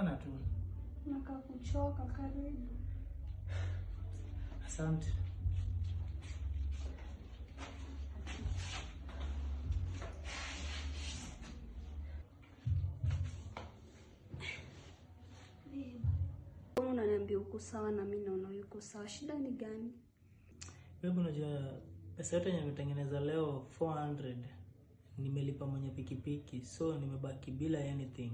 sana tu. Nakakuchoka, karibu. Asante. Mbona unaniambia uko sawa na mimi naona uko sawa? Shida ni gani? Wewe unajua pesa yote nimetengeneza leo 400. Nimelipa mwenye pikipiki, so nimebaki bila anything.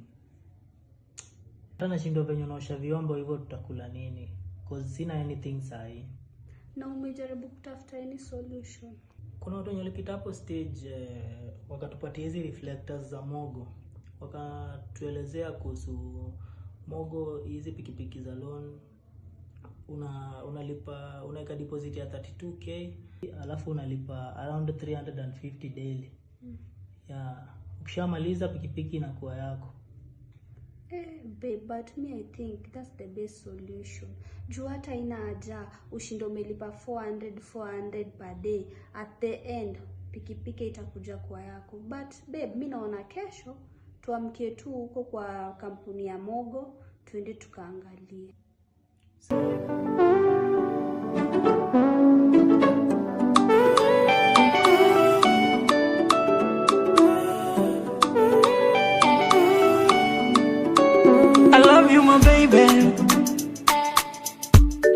Hata nashindwa venye naosha vyombo hivyo tutakula nini? Cause sina anything sahi. Na umejaribu kutafuta any solution? Kuna watu wenye walipita hapo stage wakatupatia hizi reflectors za Mogo. Wakatuelezea kuhusu Mogo, hizi pikipiki za loan. Unalipa, unaweka deposit ya 32k, alafu unalipa around 350 daily. Yeah, ukishamaliza pikipiki inakuwa yako. Babe, but me I think that's the best solution. Juu hata ina haja ushindo umelipa 400 per day. At the end pikipiki itakuja kwa yako. But babe, mimi naona kesho tuamkie tu huko kwa kampuni ya Mogo, tuende tukaangalie. I love you my baby.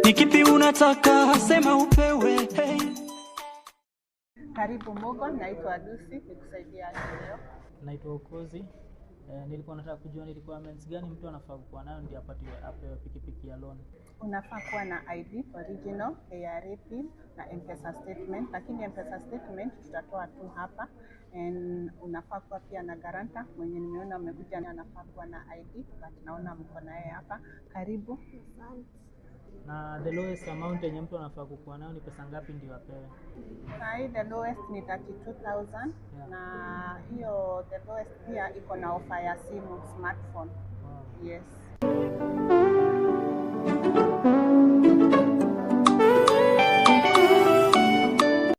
Nikipi unataka sema upewe. Hey. Karibu Mogo, naitwa Lucy, nikusaidia leo. Naitwa Okozi. Nilikuwa nataka kujua ni requirements gani mtu anafaa kuwa nayo ndio apewe pikipiki ya loan. Unafaa kuwa na ID original, ARA pin na M-Pesa statement, lakini M-Pesa statement tutatoa tu hapa. And unafaa kuwa pia na guarantor, mwenye nimeona amekuja anafaa kuwa na ID, but naona mko naye hapa. Karibu. Na the lowest amount yenye mtu anafaa kuwa nayo ni pesa ngapi ndio apewe? The lowest ni 32,000. Yeah. Na hiyo the lowest pia iko na offer ya simu, smartphone. Wow. Yes.